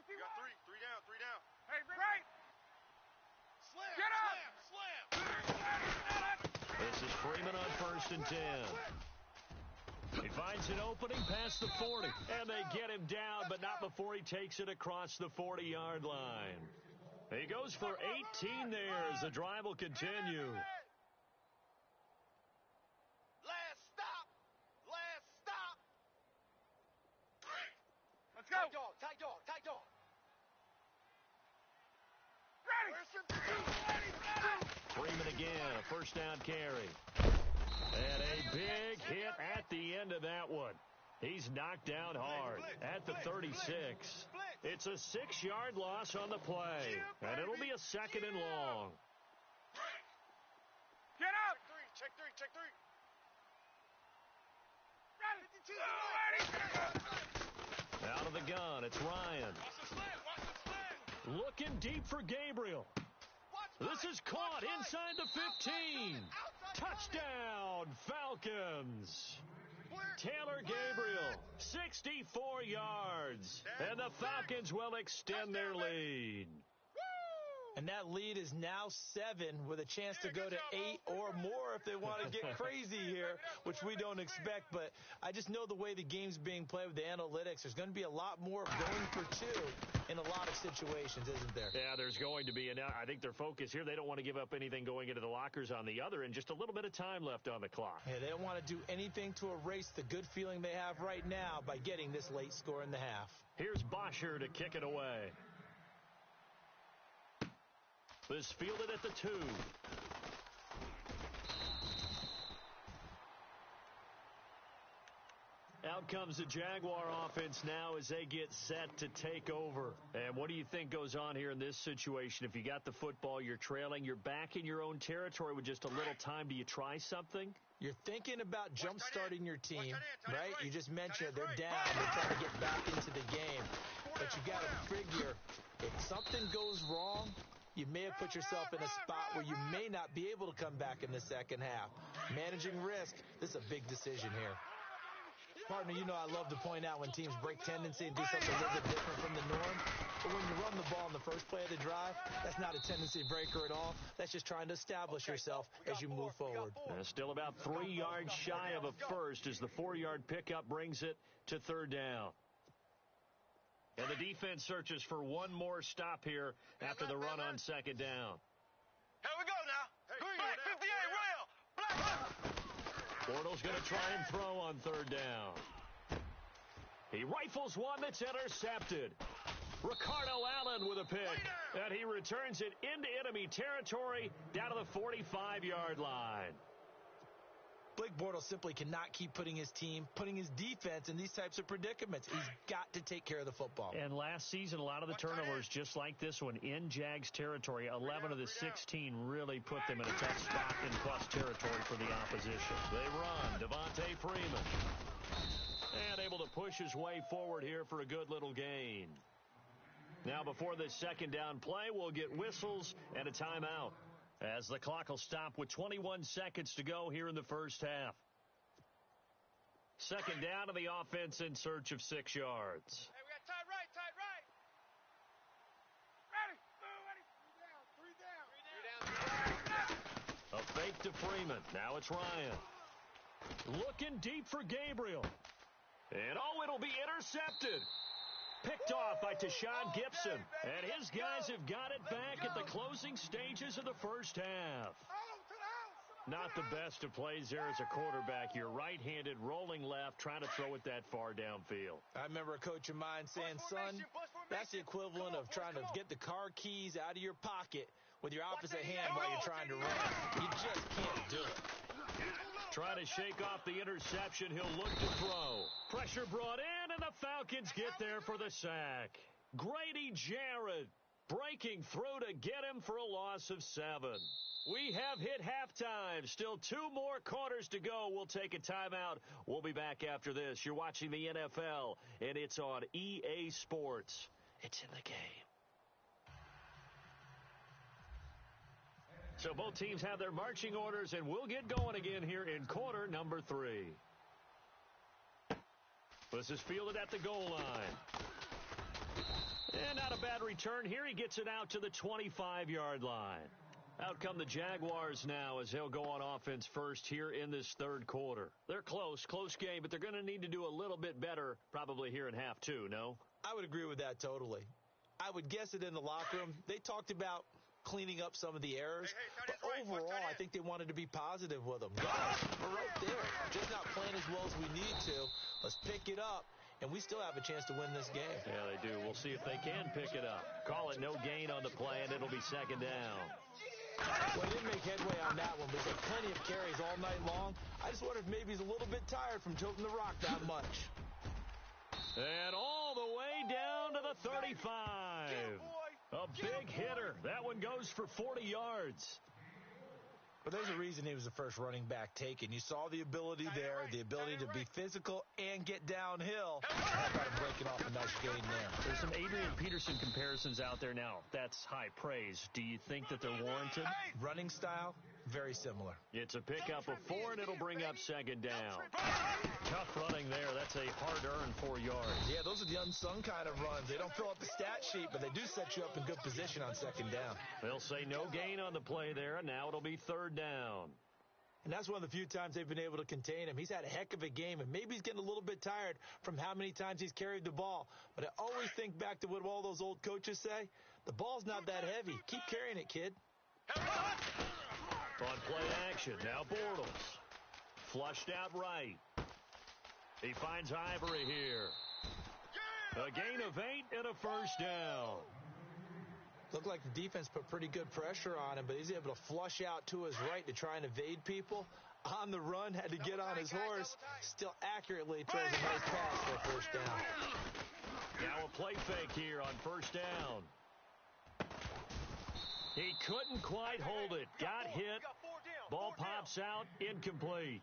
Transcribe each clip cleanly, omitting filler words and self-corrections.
You got three down. Hey, right. Slam, Get up. This is Freeman on 1st and 10. He finds an opening past the 40, and they get him down, but not before he takes it across the 40-yard line. He goes for 18 there as the drive will continue. Last stop. Let's go. Tight dog. Ready. Freeman again, a first down carry. And a big hit at the end of that one. He's knocked down hard at the 36. It's a 6-yard loss on the play, and it'll be a 2nd and long. Get up. Check three. Ready. Out of the gun, it's Ryan. Watch the slant. Looking deep for Gabriel. This is caught inside the 15. Touchdown, Falcons. Taylor Gabriel, 64 yards. And the Falcons will extend their lead. And that lead is now 7 with a chance to go to 8 or more if they want to get crazy here, which we don't expect. But I just know the way the game's being played with the analytics, there's going to be a lot more going for 2 in a lot of situations, isn't there? Yeah, there's going to be. And I think their focus here, they don't want to give up anything going into the lockers on the other, and just a little bit of time left on the clock. Yeah, they don't want to do anything to erase the good feeling they have right now by getting this late score in the half. Here's Bosher to kick it away. This fielded at the 2. Out comes the Jaguar offense now as they get set to take over. And what do you think goes on here in this situation? If you got the football, you're trailing, you're back in your own territory with just a little time. Do you try something? You're thinking about jump-starting your team, right? You just mentioned they're down. They're trying to get back into the game. But you got to figure if something goes wrong, you may have put yourself in a spot where you may not be able to come back in the second half. Managing risk, this is a big decision here. Partner, you know I love to point out when teams break tendency and do something a little bit different from the norm. But when you run the ball in the first play of the drive, that's not a tendency breaker at all. That's just trying to establish yourself as you move forward. Still about 3 yards shy of a first as the 4-yard pickup brings it to 3rd down. And the defense searches for one more stop here after the run on 2nd down. Here we go now. Black 58, rail. Bortles going to try and throw on 3rd down. He rifles one that's intercepted. Ricardo Allen with a pick. And he returns it into enemy territory down to the 45-yard line. Blake Bortles simply cannot keep putting his defense in these types of predicaments. He's got to take care of the football. And last season, a lot of the turnovers, just like this one, in Jags territory, 11 of the 16 really put them in a tough spot in plus territory for the opposition. They run. Devontae Freeman. And able to push his way forward here for a good little gain. Now, before this 2nd down play, we'll get whistles and a timeout, as the clock will stop with 21 seconds to go here in the first half. 2nd down to the offense in search of 6 yards. Hey, we got tight right. Ready. 3 down. A fake to Freeman. Now it's Ryan. Looking deep for Gabriel. And it'll be intercepted. Picked off by Tashawn Gibson. And his guys have got it back at the closing stages of the first half. Not the best of plays there as a quarterback. You're right-handed, rolling left, trying to throw it that far downfield. I remember a coach of mine saying, son, that's the equivalent of trying to get the car keys out of your pocket with your opposite hand while you're trying to run. You just can't do it. Trying to shake off the interception. He'll look to throw. Pressure brought in, and the Falcons get there for the sack. Grady Jarrett breaking through to get him for a loss of 7. We have hit halftime. Still 2 more quarters to go. We'll take a timeout. We'll be back after this. You're watching the NFL, and it's on EA Sports. It's in the game. So both teams have their marching orders, and we'll get going again here in quarter number 3. This is fielded at the goal line. And not a bad return here. He gets it out to the 25-yard line. Out come the Jaguars now as they'll go on offense first here in this third quarter. They're close game, but they're going to need to do a little bit better probably here in half two, no? I would agree with that totally. I would guess it in the locker room. They talked about cleaning up some of the errors, but overall, I think they wanted to be positive with them. Guys, we're right there. Just not playing as well as we need to. Let's pick it up, and we still have a chance to win this game. Yeah, they do. We'll see if they can pick it up. Call it no gain on the play, and it'll be second down. Well, he didn't make headway on that one, but he's had plenty of carries all night long. I just wonder if maybe he's a little bit tired from toting the rock that much. And all the way down to the 35. A big hitter. That one goes for 40 yards. But there's a reason he was the first running back taken. You saw the ability there, the ability to be physical and get downhill. How about him breaking off a nice gain there? There's some Adrian Peterson comparisons out there now. That's high praise. Do you think that they're warranted? Running style, very similar. It's a pickup of 4, and it'll bring up second down. Tough running there. That's a hard-earned 4 yards. Yeah, those are the unsung kind of runs. They don't fill up the stat sheet, but they do set you up in good position on second down. They'll say no gain on the play there, and now it'll be third down. And that's one of the few times they've been able to contain him. He's had a heck of a game, and maybe he's getting a little bit tired from how many times he's carried the ball. But I always think back to what all those old coaches say. The ball's not that heavy. Keep carrying it, kid. On play action, now Bortles. Flushed out right. He finds Ivory here. A gain of 8 and a first down. Looked like the defense put pretty good pressure on him, but he's able to flush out to his right to try and evade people. On the run, had to get on his horse. Still accurately throws a nice pass for a first down. Now a play fake here on first down. He couldn't quite hold it. Got hit. Ball pops out. Incomplete.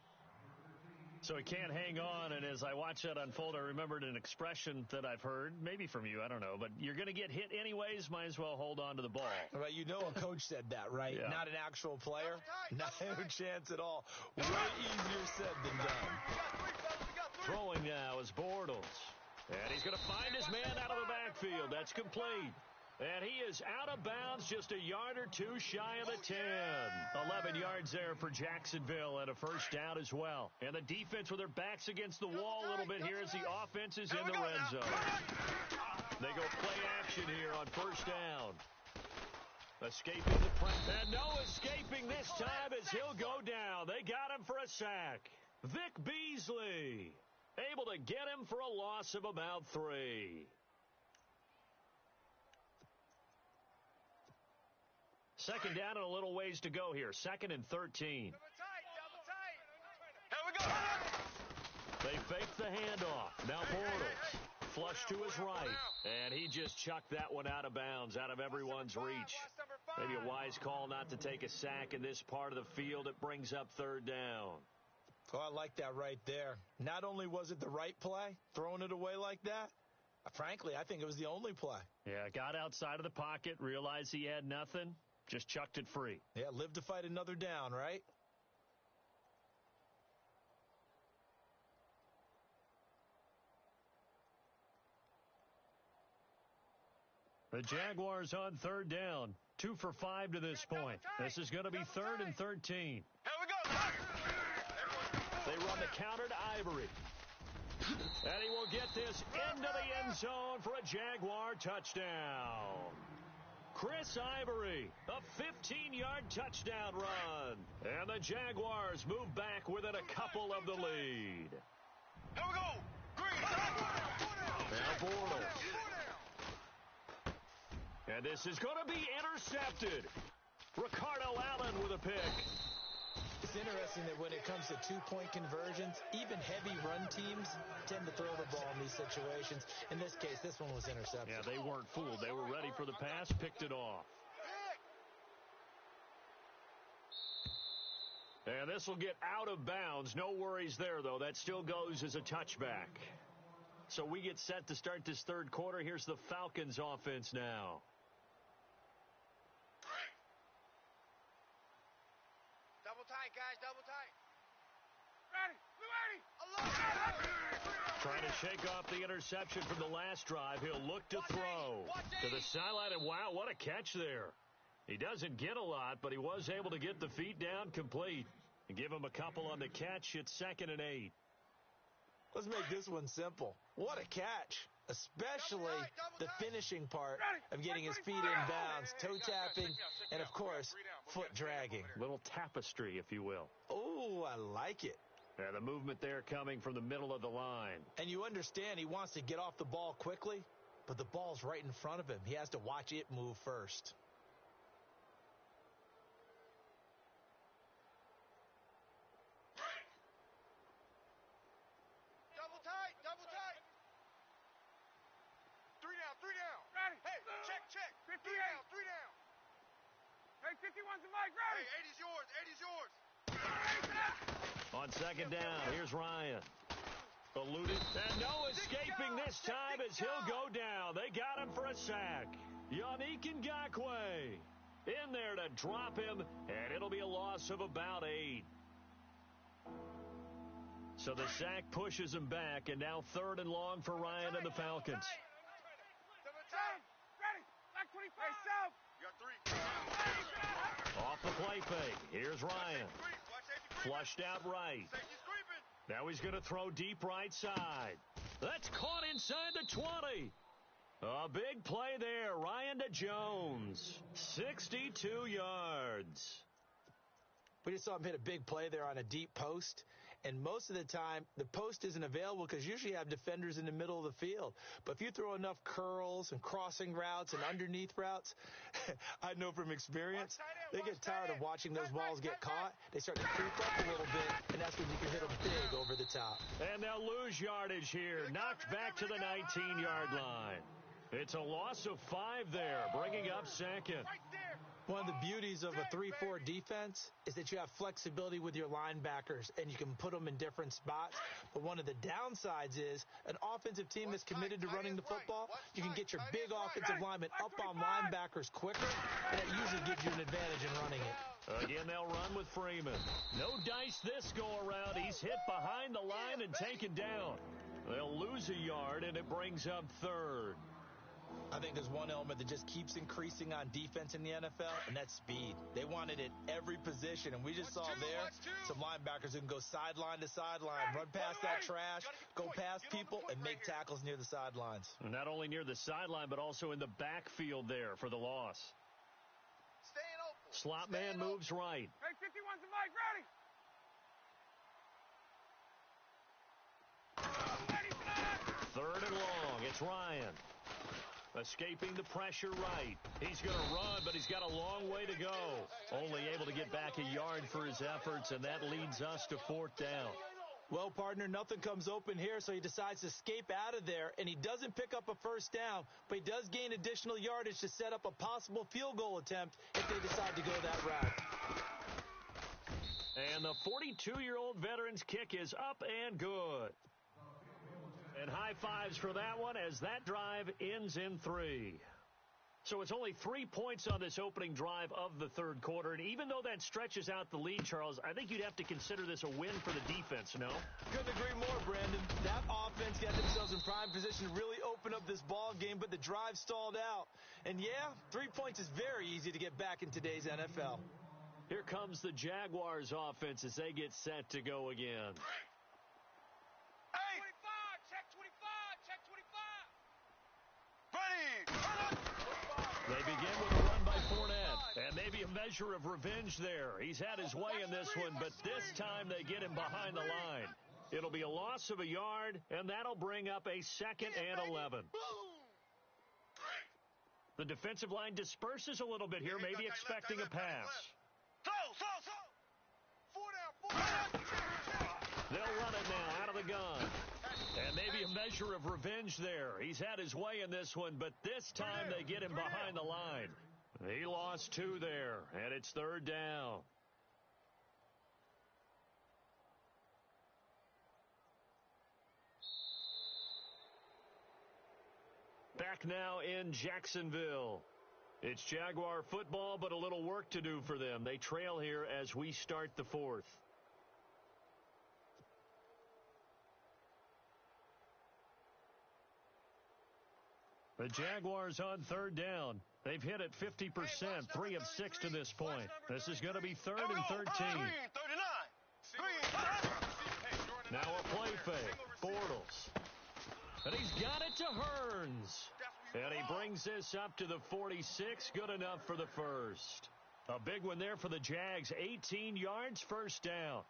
So he can't hang on, and as I watch that unfold, I remembered an expression that I've heard, maybe from you, I don't know, but you're going to get hit anyways, might as well hold on to the ball. Right, you know a coach said that, right? Yeah. Not an actual player. Not a chance at all. Way easier said than done. Throwing now is Bortles. And he's going to find his man out of the backfield. That's complete. And he is out of bounds, just a yard or two shy of the 10. 11 yards there for Jacksonville and a first down as well. And the defense with their backs against the wall a little bit here as the offense is in the red zone. They go play action here on first down. Escaping the press. And no escaping this time as he'll go down. They got him for a sack. Vic Beasley able to get him for a loss of about 3. Second down and a little ways to go here. 2nd and 13. Here we go. They fake the handoff. Now Bortles. Flush to his right. And he just chucked that one out of bounds, out of everyone's reach. Maybe a wise call not to take a sack in this part of the field. It brings up third down. Oh, I like that right there. Not only was it the right play, throwing it away like that, frankly, I think it was the only play. Yeah, got outside of the pocket, realized he had nothing. Just chucked it free. Yeah, live to fight another down, right? The Jaguars on third down. 2 for 5 to this point. This is going to be 3rd and 13. Here we go. They run the counter to Ivory. And he will get this into the end zone for a Jaguar touchdown. Chris Ivory, a 15-yard touchdown run. And the Jaguars move back within a couple of the lead. Here we go. Green. Now Bortles. And this is going to be intercepted. Ricardo Allen with a pick. It's interesting that when it comes to two-point conversions, even heavy run teams tend to throw the ball in these situations. In this case, this one was intercepted. Yeah, they weren't fooled. They were ready for the pass, picked it off. And this will get out of bounds. No worries there, though. That still goes as a touchback. So we get set to start this third quarter. Here's the Falcons offense now. Double tight, guys. Double tight. Ready. We ready. Trying trying to shake off the interception from the last drive. He'll look to throw to the sideline, and wow, what a catch there. He doesn't get a lot, but he was able to get the feet down complete and give him a couple on the catch. It's 2nd and 8. Let's make this one simple. What a catch, especially the finishing part of getting his feet in bounds, toe tapping, and, of course, foot dragging. Little tapestry, if you will. Oh, I like it. The movement there coming from the middle of the line. And you understand he wants to get off the ball quickly, but the ball's right in front of him. He has to watch it move first. Double tight. 3 down. Ready. Hey, check. 58. 3 down. Hey, 51's the mic. Ready. Hey, 80's yours. On 2nd down, here's Ryan. Eluded, and no escaping this time as he'll go down. They got him for a sack. Yannick Ngakoue in there to drop him, and it'll be a loss of about 8. So the sack pushes him back, and now 3rd and long for Ryan and the Falcons. Ready. Back 25. Hey, South. You got 3. Off the play fake. Here's Ryan. Flushed out right. Now he's going to throw deep right side. That's caught inside the 20. A big play there. Ryan to Jones. 62 yards. We just saw him hit a big play there on a deep post. And most of the time, the post isn't available because usually you have defenders in the middle of the field. But if you throw enough curls and crossing routes and underneath routes, I know from experience, they get tired of watching those balls get caught. They start to creep up a little bit, and that's when you can hit them big over the top. And they'll lose yardage here. Knocked back to the 19-yard line. It's a loss of 5 there, bringing up 2nd. One of the beauties of a 3-4 defense is that you have flexibility with your linebackers, and you can put them in different spots. But one of the downsides is an offensive team that's committed to running the football, you can get your big offensive linemen up on linebackers quicker, and it usually gives you an advantage in running it. Again, they'll run with Freeman. No dice this go-around. He's hit behind the line and taken down. They'll lose a yard, and it brings up 3rd. I think there's one element that just keeps increasing on defense in the NFL, and that's speed. They want it at every position, and we just saw there some linebackers who can go sideline to sideline, run past that trash, go past people, and make tackles near the sidelines. Not only near the sideline, but also in the backfield there for the loss. Slot man moves right. Hey, 51's the mic. Ready. 3rd and long. It's Ryan. Escaping the pressure right. He's going to run, but he's got a long way to go. Only able to get back a yard for his efforts, and that leads us to 4th down. Well, partner, nothing comes open here, so he decides to escape out of there, and he doesn't pick up a 1st down, but he does gain additional yardage to set up a possible field goal attempt if they decide to go that route. And the 42-year-old veteran's kick is up and good. And high fives for that one as that drive ends in 3. So it's only 3 points on this opening drive of the 3rd quarter. And even though that stretches out the lead, Charles, I think you'd have to consider this a win for the defense, no? Couldn't agree more, Brandon. That offense got themselves in prime position to really open up this ball game, but the drive stalled out. And yeah, 3 points is very easy to get back in today's NFL. Here comes the Jaguars offense as they get set to go again. They begin with a run by Fournette, and maybe a measure of revenge there. He's had his way in this one, but this time they get him behind the line. It'll be a loss of a yard, and that'll bring up a 2nd and 11. The defensive line disperses a little bit here, maybe expecting a pass. They'll run it now out of the gun. And maybe a measure of revenge there. He's had his way in this one, but this time they get him behind the line. He lost 2 there, and it's 3rd down. Back now in Jacksonville. It's Jaguar football, but a little work to do for them. They trail here as we start the 4th. The Jaguars on third down. They've hit it 50%, 3 of 6 to this point. This is going to be 3rd and 13. Green, 39. Green. Now a play fake. Bortles. And he's got it to Hearns. And he brings this up to the 46. Good enough for the first. A big one there for the Jags. 18 yards, first down.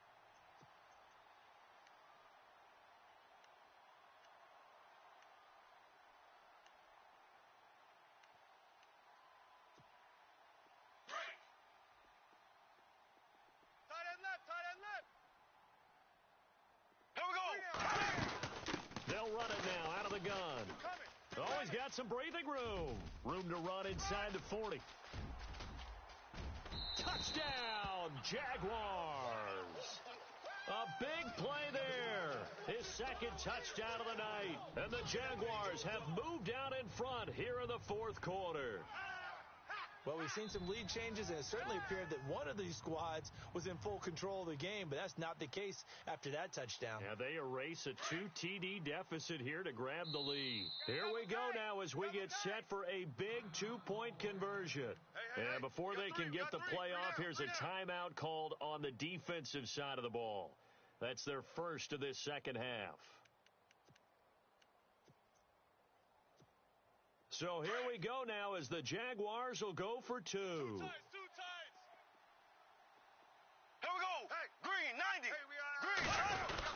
They'll run it now out of the gun. Oh, he's got some breathing room. Room to run inside the 40. Touchdown, Jaguars. A big play there. His second touchdown of the night. And the Jaguars have moved out in front here in the fourth quarter. Well, we've seen some lead changes, and it certainly appeared that one of these squads was in full control of the game, but that's not the case after that touchdown. Yeah, they erase a 2 TD deficit here to grab the lead. Here we go now as we get set for a big 2-point conversion. And before they can get the play off, here's a timeout called on the defensive side of the ball. That's their first of this second half. So here we go now as the Jaguars will go for 2. Two times. Here we go. Hey, Green, 90. Green,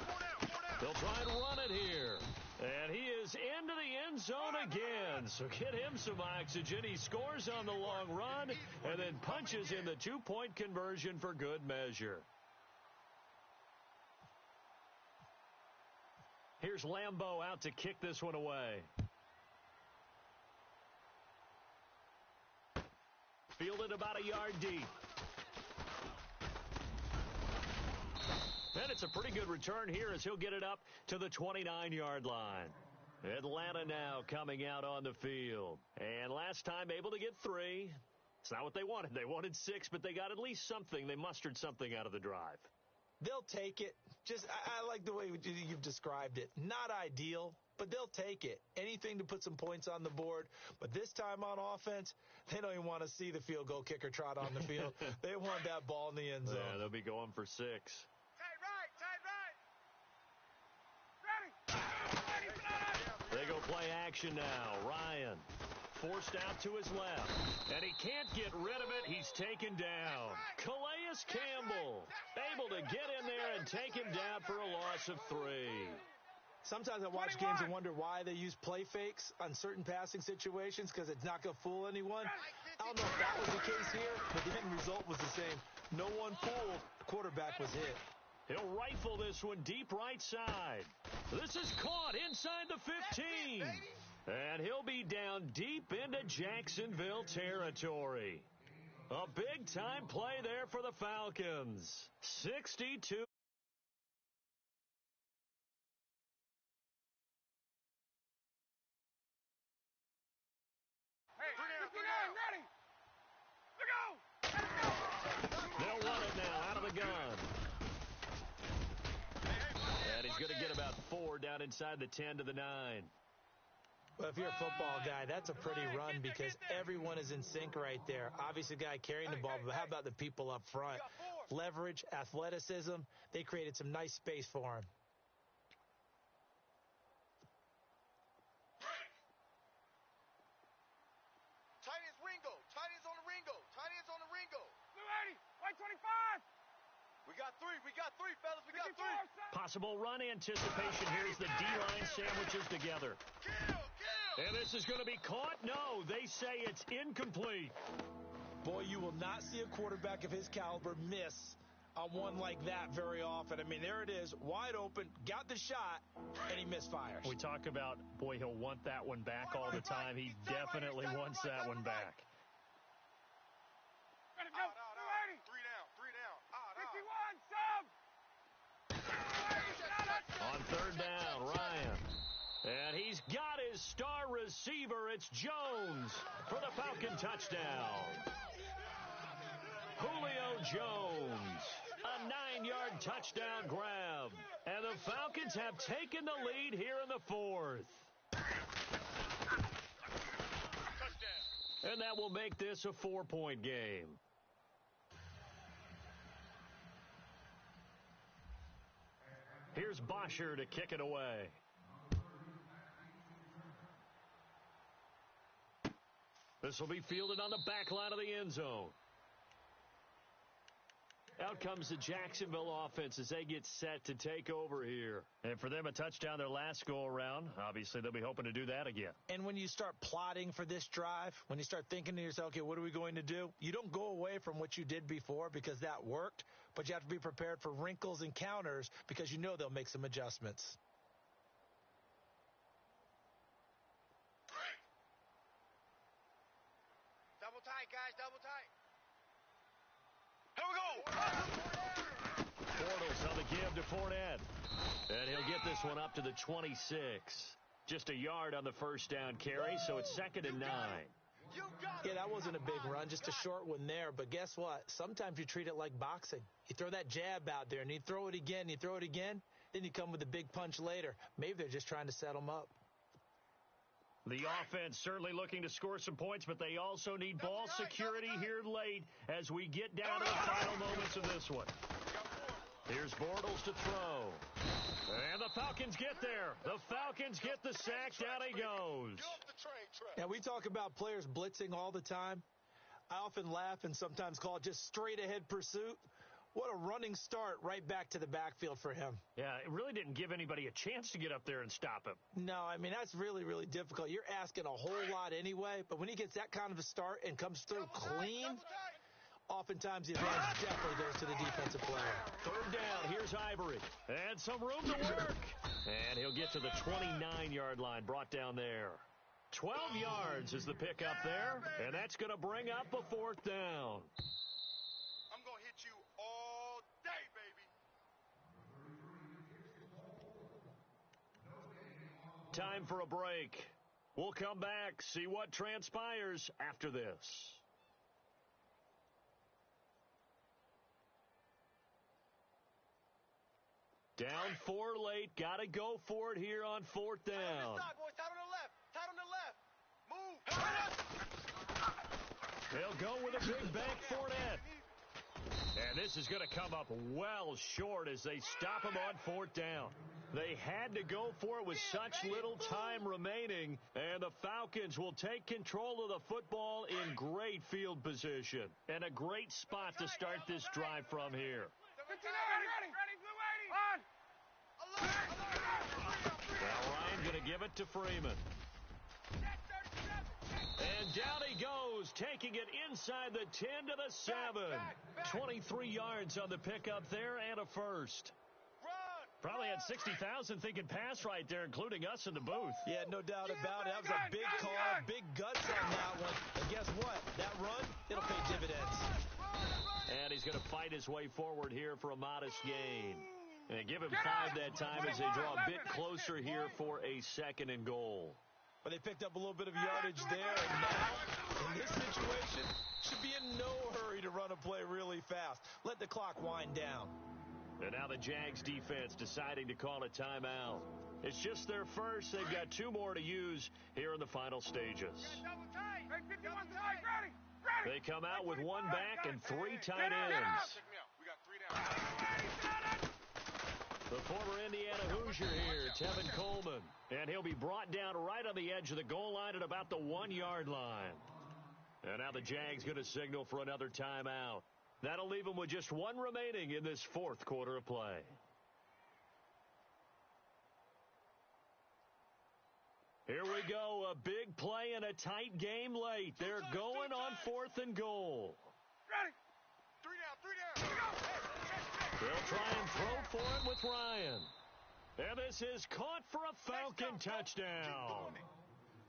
4 down. They'll try and run it here. And he is into the end zone again. So get him some oxygen. He scores on the long run and then punches in the 2-point conversion for good measure. Here's Lambeau out to kick this one away. Fielded about a yard deep. And it's a pretty good return here as he'll get it up to the 29-yard line. Atlanta now coming out on the field. And last time able to get 3. It's not what they wanted. They wanted 6, but they got at least something. They mustered something out of the drive. They'll take it. I like the way you've described it. Not ideal, but they'll take it. Anything to put some points on the board. But this time on offense, they don't even want to see the field goal kicker trot on the field. They want that ball in the end zone. Yeah, they'll be going for 6. Tight right. Ready. They go play action now. Ryan forced out to his left. And he can't get rid of it. He's taken down. Calais Campbell able to get in there and take him down for a loss of 3. Sometimes I watch games and wonder why they use play fakes on certain passing situations because it's not going to fool anyone. I don't know if that was the case here, but the end result was the same. No one fooled. The quarterback was hit. He'll rifle this one deep right side. This is caught inside the 15. And he'll be down deep into Jacksonville territory. A big-time play there for the Falcons. 62. Ready. Look out. They'll run it now out of the gun. And he's going to get about 4 down inside the 10 to the 9. Well, if you're a football guy, that's a pretty run because everyone is in sync right there. Obviously, the guy carrying the ball, but how about the people up front? Leverage, athleticism, they created some nice space for him. Tight ends Ringo. Tight ends on the Ringo. Tight ends on the Ringo. Blue 80. White 25. We got 3, fellas. We got 3. Possible run anticipation here as the D-line sandwiches together. Kill. And this is going to be caught? No, they say it's incomplete. Boy, you will not see a quarterback of his caliber miss on one like that very often. I mean, there it is, wide open, got the shot, and he misfires. We talk about, boy, he'll want that one back all the time. He definitely wants that one back. Ready, go. Out. 280. 3 down. Out. 51, sub. On third down, Ryan. And he's got his star receiver. It's Jones for the Falcon touchdown. Julio Jones, a 9-yard touchdown grab. And the Falcons have taken the lead here in the fourth. And that will make this a 4-point game. Here's Bosher to kick it away. This will be fielded on the back line of the end zone. Out comes the Jacksonville offense as they get set to take over here. And for them, a touchdown their last go-around. Obviously, they'll be hoping to do that again. And when you start plotting for this drive, when you start thinking to yourself, okay, what are we going to do? You don't go away from what you did before because that worked, but you have to be prepared for wrinkles and counters because you know they'll make some adjustments. Double tight, guys, double tight. Here we go. Bortles on the give to Fournette. And he'll get this one up to the 26. Just a yard on the first down carry, so it's 2nd and 9. Yeah, that wasn't a big run, just a short one there. But guess what? Sometimes you treat it like boxing. You throw that jab out there, and you throw it again, then you come with a big punch later. Maybe they're just trying to set them up. The offense certainly looking to score some points, but they also need ball security here late as we get down to the final moments of this one. Here's Bortles to throw. And the Falcons get there. The Falcons get the sack. Down he goes. Now, we talk about players blitzing all the time. I often laugh and sometimes call it just straight-ahead pursuit. What a running start right back to the backfield for him. Yeah, it really didn't give anybody a chance to get up there and stop him. No, I mean, that's really, really difficult. You're asking a whole lot anyway, but when he gets that kind of a start and comes through clean, oftentimes the advantage definitely goes to the defensive player. 3rd down, here's Ivory. And some room to work. And he'll get to the 29-yard line, brought down there. 12 yards is the pickup there, and that's going to bring up a 4th down. I'm going to hit you all day, baby. Time for a break. We'll come back, see what transpires after this. Down 4 late. Got to go for it here on 4th down. Tight on this side, boys. Tight on the left. Tight on the left. Move. They'll go with a big bank Fournette. And this is going to come up well short as they stop him on 4th down. They had to go for it with such little time remaining, and the Falcons will take control of the football in great field position. And a great spot to start this drive from here. 59, ready, blue 80, on. Now Ryan going to give it to Freeman. And down he goes, taking it inside the 10 to the 7. 23 yards on the pickup there and a first. Probably had 60,000 thinking pass right there, including us in the booth. Yeah, no doubt about it. That was a big call, big guts on that one. And guess what? That run, it'll pay dividends. And he's going to fight his way forward here for a modest gain. And give him 5 that time as they draw a bit closer here for a 2nd and goal. But they picked up a little bit of yardage there, and now, in this situation, should be in no hurry to run a play really fast. Let the clock wind down. And now the Jags defense deciding to call a timeout. It's just their first. They've got 2 more to use here in the final stages. They come out with 1 back and 3 tight ends. The former Indiana Hoosier here, Tevin Coleman. And he'll be brought down right on the edge of the goal line at about the 1-yard line. And now the Jags going to signal for another timeout. That'll leave them with just 1 remaining in this 4th quarter of play. Here we go, a big play and a tight game late. They're going on 4th and goal. Ready. 3 down. They'll try and throw for it with Ryan. And this is caught for a Falcon touchdown.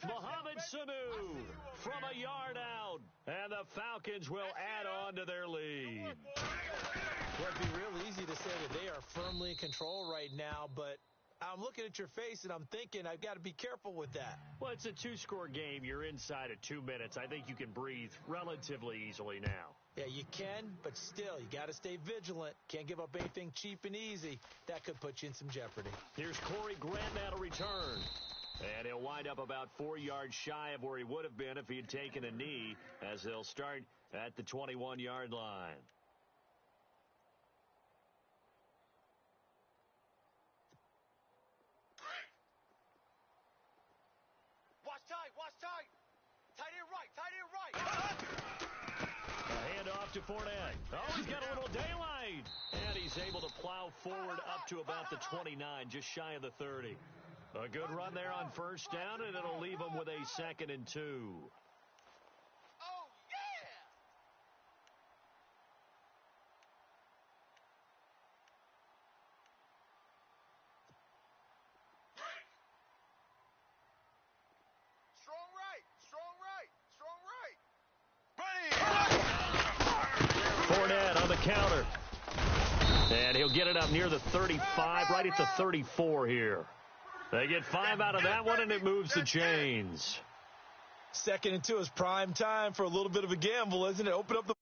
Mohamed Sanu from a yard out. And the Falcons will add on to their lead. Well, it'd be real easy to say that they are firmly in control right now, but I'm looking at your face and I'm thinking I've got to be careful with that. Well, it's a 2-score game. You're inside of 2 minutes. I think you can breathe relatively easily now. Yeah, you can, but still, you got to stay vigilant. Can't give up anything cheap and easy. That could put you in some jeopardy. Here's Corey Grant now to return. And he'll wind up about 4 yards shy of where he would have been if he had taken a knee, as they'll start at the 21-yard line. Watch tight. Tight end right. A handoff to Fournette. Oh, he's got a little daylight. And he's able to plow forward up to about the 29, just shy of the 30. A good run there on first down, and it'll leave him with a 2nd and 2. Oh, yeah! Strong right. Fournette on the counter. And he'll get it up near the 35, right at the 34 here. They get 5 out of that one, and it moves the chains. 2nd and 2 is prime time for a little bit of a gamble, isn't it? Open up the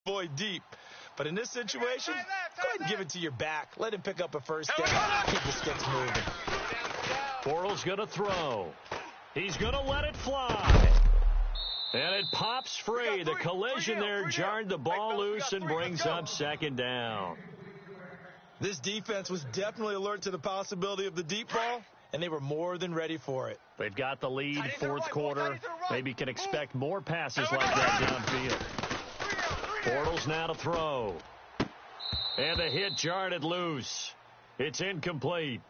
void deep. But in this situation, go ahead and give it to your back. Let him pick up a first down. Keep the sticks moving. Bortles going to throw. He's going to let it fly. And it pops free. The collision there jarred the ball loose and brings up 2nd down. This defense was definitely alert to the possibility of the deep ball, and they were more than ready for it. They've got the lead, 4th quarter. Maybe can expect more passes like that downfield. Bortles now to throw. And the hit jarred it loose. It's incomplete.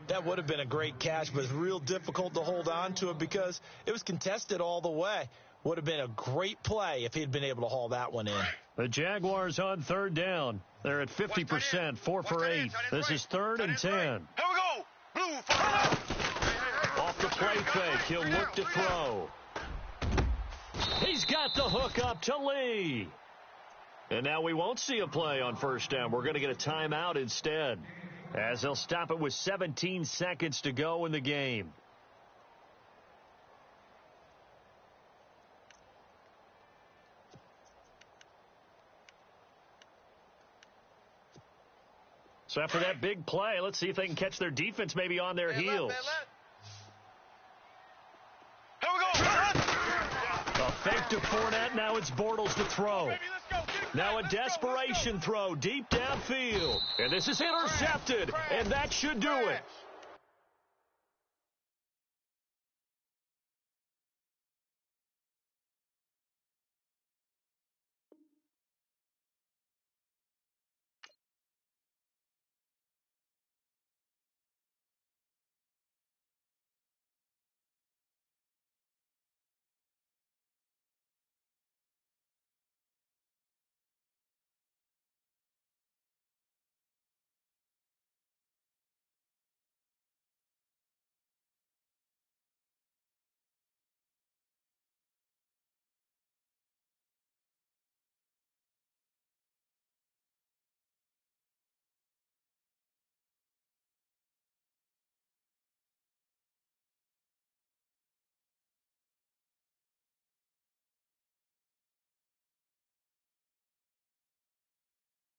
That would have been a great catch, but it's real difficult to hold on to it because it was contested all the way. Would have been a great play if he'd been able to haul that one in. The Jaguars on 3rd down. They're at 50%, 4 for 8. This is 3rd and 10. Here we go. Blue, Off the play fake, he'll look to throw. He's got the hook up to Lee. And now we won't see a play on first down. We're going to get a timeout instead, as they'll stop it with 17 seconds to go in the game. So after that big play, let's see if they can catch their defense maybe on their heels. Here we go. A fake to Fournette. Now it's Bortles to throw. Now a desperation throw deep downfield. And this is intercepted. And that should do it.